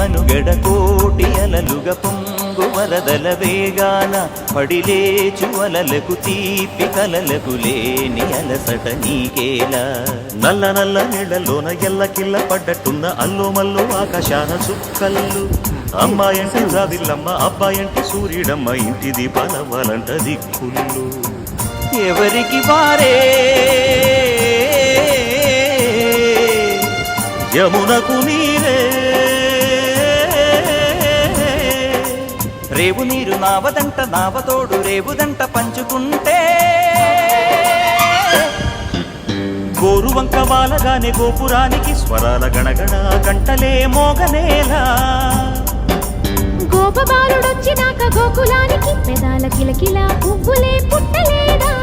మనుగడ కోటి అలలుగ పొంగు వరదల వేగాన పడిలేచు అలలకు తీపి కలలకు లేని అలసట నీకేలా నల్ల నల్ల నీళ్లలోన ఎల్లకిల్ల పడ్డట్టున్న అల్లో మల్లో ఆకాశాన చుక్కల్లు అమ్మాయంటే రావిల్లమ్మ అబ్బాయంటే సూర్యుడమ్మ ఇంటి దీపాలవ్వాలంట దిక్కుళ్ళు ఎవరికి వారే యమునకు నీరే రేవు నీరు నావదంట నావతోడు రేవుదంట పంచుకుంటే గోరువంక వాలగానే గోపురానికి స్వరాల గణగణ గంటలే మోగనేలా గోపబాలుడొచ్చినాక గోకులానికి పెదాల కిలకిలా పువ్వులే పుట్టలేదా